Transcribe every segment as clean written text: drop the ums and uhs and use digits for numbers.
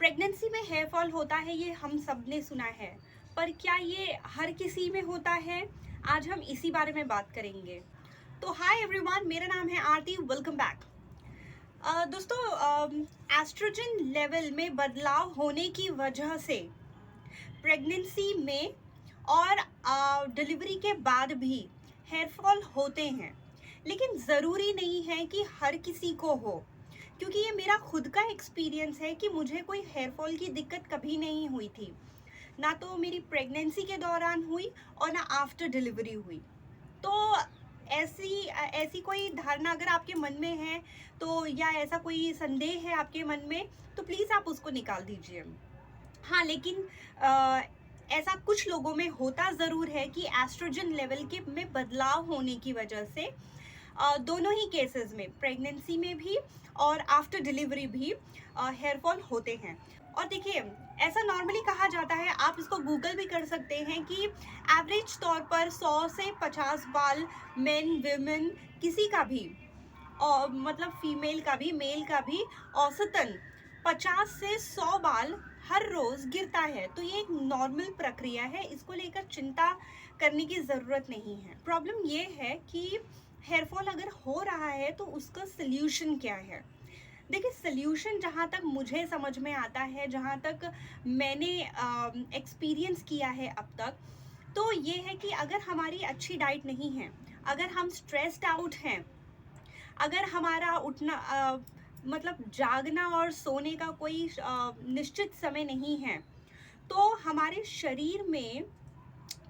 Pregnancy में hair fall होता है, ये हम सब ने सुना है। पर क्या ये हर किसी में होता है? आज हम इसी बारे में बात करेंगे। तो हाय एवरीवन, मेरा नाम है आरती। Welcome back. दोस्तों, एस्ट्रोजन लेवल में बदलाव होने की वजह से प्रेगनेंसी में और डिलीवरी के बाद भी हेयर फॉल होते हैं। लेकिन ज़रूरी नहीं है कि हर किसी को हो, क्योंकि ये मेरा खुद का एक्सपीरियंस है कि मुझे कोई हेयर फॉल की दिक्कत कभी नहीं हुई थी। ना तो मेरी प्रेगनेंसी के दौरान हुई और ना आफ्टर डिलीवरी हुई। तो ऐसी कोई धारणा अगर आपके मन में है, तो या ऐसा कोई संदेह है आपके मन में, तो प्लीज़ आप उसको निकाल दीजिए। हाँ, लेकिन ऐसा कुछ लोगों में होता ज़रूर है कि एस्ट्रोजन लेवल के में बदलाव होने की वजह से दोनों ही केसेस में, प्रेगनेंसी में भी और आफ्टर डिलीवरी भी, हेयर फॉल होते हैं। और देखिए, ऐसा नॉर्मली कहा जाता है, आप इसको गूगल भी कर सकते हैं कि एवरेज तौर पर 100 से 50 बाल मेन वीमेन किसी का भी, और मतलब फीमेल का भी मेल का भी औसतन 50 से 100 बाल हर रोज गिरता है। तो ये एक नॉर्मल प्रक्रिया है, इसको लेकर चिंता करने की ज़रूरत नहीं है। प्रॉब्लम ये है कि हेयर फॉल अगर हो रहा है तो उसका सल्यूशन क्या है। देखिए, सल्यूशन जहाँ तक मुझे समझ में आता है, जहाँ तक मैंने एक्सपीरियंस किया है अब तक, तो ये है कि अगर हमारी अच्छी डाइट नहीं है, अगर हम स्ट्रेस्ड आउट हैं, अगर हमारा उठना मतलब जागना और सोने का कोई निश्चित समय नहीं है, तो हमारे शरीर में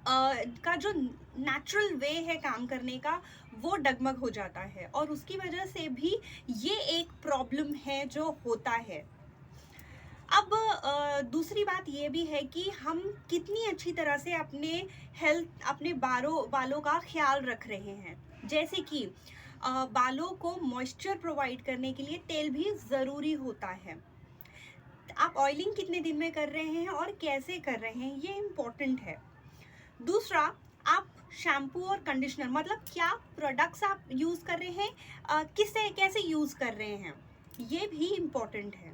का जो नेचुरल वे है काम करने का, वो डगमग हो जाता है, और उसकी वजह से भी ये एक प्रॉब्लम है जो होता है। अब दूसरी बात ये भी है कि हम कितनी अच्छी तरह से अपने बालों का ख्याल रख रहे हैं। जैसे कि बालों को मॉइस्चर प्रोवाइड करने के लिए तेल भी ज़रूरी होता है। आप ऑयलिंग कितने दिन में कर रहे हैं और कैसे कर रहे हैं, ये इम्पोर्टेंट है। दूसरा, आप शैम्पू और कंडीशनर, मतलब क्या प्रोडक्ट्स आप यूज़ कर रहे हैं, किससे कैसे यूज़ कर रहे हैं, ये भी इम्पोर्टेंट है।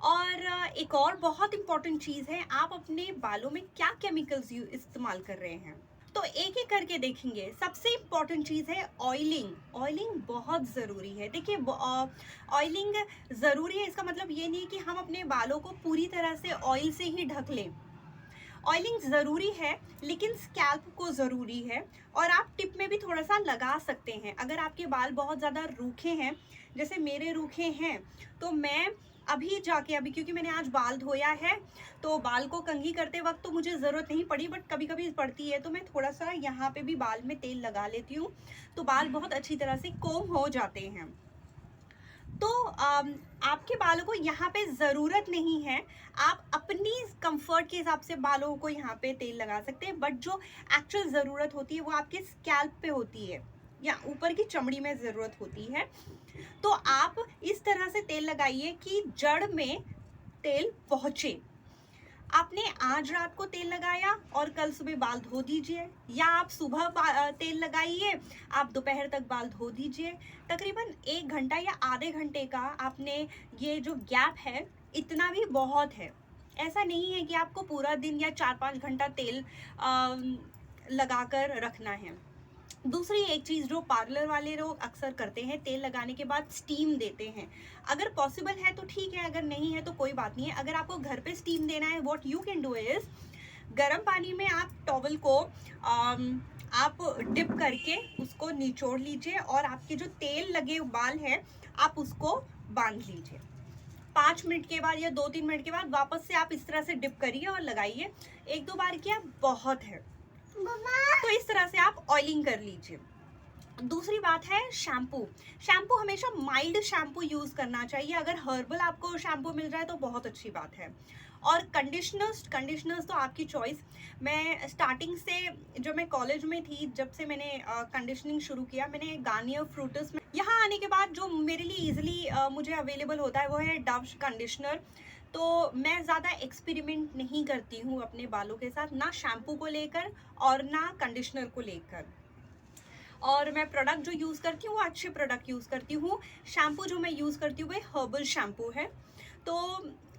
और एक और बहुत इम्पोर्टेंट चीज़ है, आप अपने बालों में क्या केमिकल्स इस्तेमाल कर रहे हैं। तो एक एक करके देखेंगे। सबसे इम्पोर्टेंट चीज़ है ऑयलिंग। ऑयलिंग बहुत ज़रूरी है। देखिए, ऑयलिंग ज़रूरी है, इसका मतलब ये नहीं कि हम अपने बालों को पूरी तरह से ऑयल से ही ढक लें। ऑयलिंग ज़रूरी है, लेकिन स्कैल्प को ज़रूरी है। और आप टिप में भी थोड़ा सा लगा सकते हैं। अगर आपके बाल बहुत ज़्यादा रूखे हैं, जैसे मेरे रूखे हैं, तो मैं अभी क्योंकि मैंने आज बाल धोया है, तो बाल को कंघी करते वक्त तो मुझे ज़रूरत नहीं पड़ी, बट कभी कभी पड़ती है, तो मैं थोड़ा सा यहाँ पे भी बाल में तेल लगा लेती हूँ, तो बाल बहुत अच्छी तरह से कोम हो जाते हैं। तो आपके बालों को यहाँ पे ज़रूरत नहीं है, आप अपनी कंफर्ट के हिसाब से बालों को यहाँ पे तेल लगा सकते हैं, बट जो एक्चुअल ज़रूरत होती है वो आपके स्कैल्प पे होती है, या ऊपर की चमड़ी में ज़रूरत होती है। तो आप इस तरह से तेल लगाइए कि जड़ में तेल पहुँचे। आपने आज रात को तेल लगाया और कल सुबह बाल धो दीजिए, या आप सुबह तेल लगाइए, आप दोपहर तक बाल धो दीजिए। तकरीबन 1 घंटा या आधे घंटे का आपने ये जो गैप है, इतना भी बहुत है। ऐसा नहीं है कि आपको पूरा दिन या 4-5 घंटा तेल लगाकर रखना है। दूसरी एक चीज़ जो पार्लर वाले लोग अक्सर करते हैं, तेल लगाने के बाद स्टीम देते हैं। अगर पॉसिबल है तो ठीक है, अगर नहीं है तो कोई बात नहीं है। अगर आपको घर पे स्टीम देना है, what you can do is, गर्म पानी में आप टॉवल को आप डिप करके उसको निचोड़ लीजिए, और आपके जो तेल लगे बाल हैं, आप उसको बांध लीजिए। 5 मिनट के बाद या 2-3 मिनट के बाद वापस से आप इस तरह से डिप करिए और लगाइए। 1-2 बार किया बहुत है। तो इस तरह से आप ऑयलिंग कर लीजिए। दूसरी बात है शैम्पू। शैम्पू हमेशा माइल्ड शैम्पू यूज़ करना चाहिए। अगर हर्बल आपको शैम्पू मिल रहा है तो बहुत अच्छी बात है। और कंडीशनर्स तो आपकी चॉइस। मैं स्टार्टिंग से, जब मैं कॉलेज में थी, जब से मैंने कंडीशनिंग शुरू किया, मैंने गार्नियर फ्रूटिस में, यहाँ आने के बाद जो मेरे लिए ईजिली मुझे अवेलेबल होता है वो है डव कंडीशनर। तो मैं ज़्यादा एक्सपेरिमेंट नहीं करती हूँ अपने बालों के साथ, ना शैम्पू को लेकर और ना कंडीशनर को लेकर। और मैं प्रोडक्ट जो यूज़ करती हूँ वो अच्छे प्रोडक्ट यूज़ करती हूँ। शैम्पू जो मैं यूज़ करती हूँ वो हर्बल शैम्पू है। तो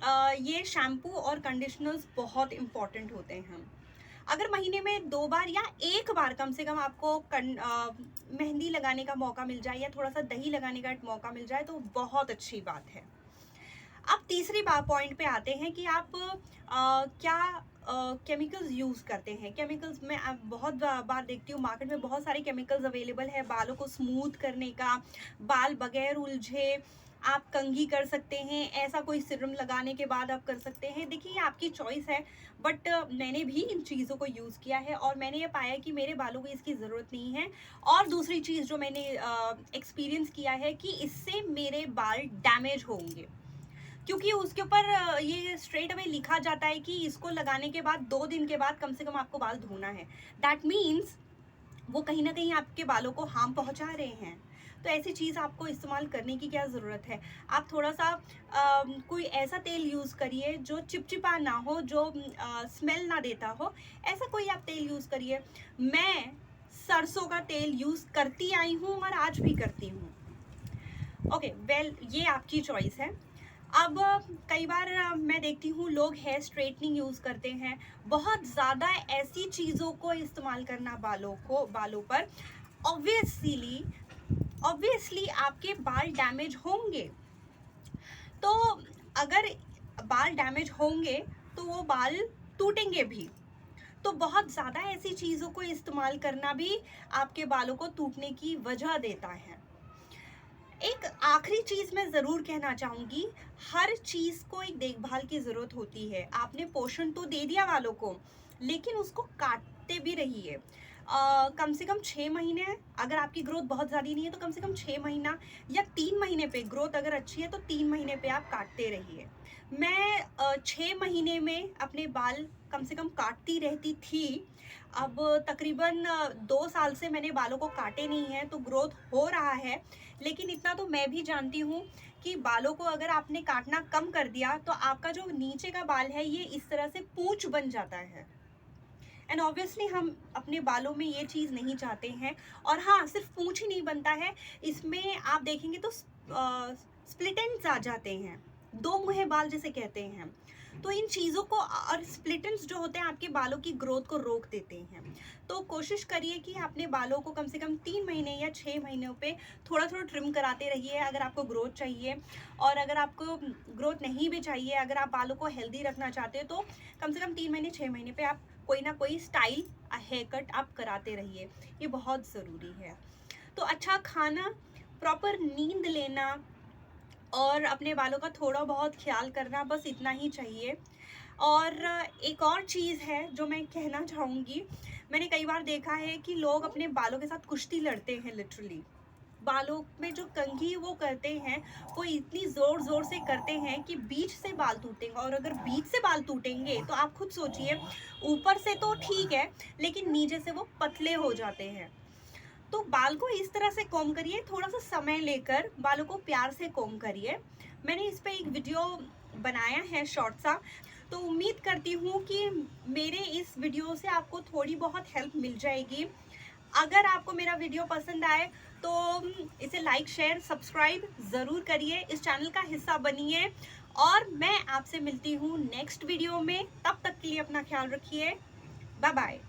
ये शैम्पू और कंडीशनर्स बहुत इम्पॉर्टेंट होते हैं। अगर महीने में 2 बार या 1 बार कम से कम आपको मेहंदी लगाने का मौका मिल जाए या थोड़ा सा दही लगाने का मौका मिल जाए तो बहुत अच्छी बात है। अब तीसरी बात पॉइंट पे आते हैं कि आप क्या केमिकल्स यूज़ करते हैं। केमिकल्स में आप बहुत बार देखती हूँ मार्केट में बहुत सारे केमिकल्स अवेलेबल है बालों को स्मूथ करने का, बाल बगैर उलझे आप कंघी कर सकते हैं, ऐसा कोई सीरम लगाने के बाद आप कर सकते हैं। देखिए ये आपकी चॉइस है, बट मैंने भी इन चीज़ों को यूज़ किया है और मैंने ये पाया कि मेरे बालों को इसकी ज़रूरत नहीं है। और दूसरी चीज़ जो मैंने एक्सपीरियंस किया है कि इससे मेरे बाल डैमेज होंगे, क्योंकि उसके ऊपर ये स्ट्रेट अवे लिखा जाता है कि इसको लगाने के बाद 2 दिन के बाद कम से कम आपको बाल धोना है। दैट मीन्स वो कहीं ना कहीं आपके बालों को हार्म पहुंचा रहे हैं। तो ऐसी चीज़ आपको इस्तेमाल करने की क्या ज़रूरत है। आप थोड़ा सा कोई ऐसा तेल यूज़ करिए जो चिपचिपा ना हो, जो स्मेल ना देता हो, ऐसा कोई आप तेल यूज़ करिए। मैं सरसों का तेल यूज़ करती आई हूँ और आज भी करती हूँ। ओके वेल, ये आपकी चॉइस है। अब कई बार मैं देखती हूँ लोग हेयर स्ट्रेटनिंग यूज़ करते हैं, बहुत ज़्यादा ऐसी चीज़ों को इस्तेमाल करना बालों पर, ऑब्वियसली ऑब्वियसली आपके बाल डैमेज होंगे। तो अगर बाल डैमेज होंगे तो वो बाल टूटेंगे भी। तो बहुत ज़्यादा ऐसी चीज़ों को इस्तेमाल करना भी आपके बालों को टूटने की वजह देता है। एक आखिरी चीज मैं जरूर कहना चाहूंगी, हर चीज को एक देखभाल की जरूरत होती है। आपने पोषण तो दे दिया वालों को, लेकिन उसको काटते भी रहिए। कम से कम 6 महीने, अगर आपकी ग्रोथ बहुत ज़्यादा नहीं है तो कम से कम 6 महीना या 3 महीने पे, ग्रोथ अगर अच्छी है तो 3 महीने पे आप काटते रहिए। मैं 6 महीने में अपने बाल कम से कम काटती रहती थी। अब तकरीबन 2 साल से मैंने बालों को काटे नहीं है, तो ग्रोथ हो रहा है। लेकिन इतना तो मैं भी जानती हूँ कि बालों को अगर आपने काटना कम कर दिया तो आपका जो नीचे का बाल है ये इस तरह से पूंछ बन जाता है। एंड ऑब्वियसली हम अपने बालों में ये चीज़ नहीं चाहते हैं। और हाँ, सिर्फ पूंछ ही नहीं बनता है, इसमें आप देखेंगे तो स्प्लिट एंड्स आ जाते हैं, दो मुहे बाल जिसे कहते हैं। तो इन चीज़ों को, और स्प्लिट एंड्स जो होते हैं आपके बालों की ग्रोथ को रोक देते हैं। तो कोशिश करिए कि अपने बालों को कम से कम 3 महीने या 6 महीनों पे थोड़ा थोड़ा ट्रिम कराते रहिए अगर आपको ग्रोथ चाहिए। और अगर आपको ग्रोथ नहीं भी चाहिए, अगर आप बालों को हेल्दी रखना चाहते हो तो कम से कम 3 महीने 6 महीने पे आप कोई ना कोई स्टाइल हेयर कट आप कराते रहिए, ये बहुत ज़रूरी है। तो अच्छा खाना, प्रॉपर नींद लेना और अपने बालों का थोड़ा बहुत ख्याल करना, बस इतना ही चाहिए। और एक और चीज़ है जो मैं कहना चाहूँगी, मैंने कई बार देखा है कि लोग अपने बालों के साथ कुश्ती लड़ते हैं। लिटरली बालों में जो कंघी वो करते हैं वो इतनी ज़ोर ज़ोर से करते हैं कि बीच से बाल टूटेंगे। और अगर बीच से बाल टूटेंगे तो आप खुद सोचिए, ऊपर से तो ठीक है लेकिन नीचे से वो पतले हो जाते हैं। तो बाल को इस तरह से कॉम्ब करिए, थोड़ा सा समय लेकर बालों को प्यार से कॉम्ब करिए। मैंने इस पे एक वीडियो बनाया है शॉर्ट सा, तो उम्मीद करती हूँ कि मेरे इस वीडियो से आपको थोड़ी बहुत हेल्प मिल जाएगी। अगर आपको मेरा वीडियो पसंद आए तो इसे लाइक शेयर सब्सक्राइब ज़रूर करिए, इस चैनल का हिस्सा बनिए। और मैं आपसे मिलती हूँ नेक्स्ट वीडियो में, तब तक के लिए अपना ख्याल रखिए। Bye bye.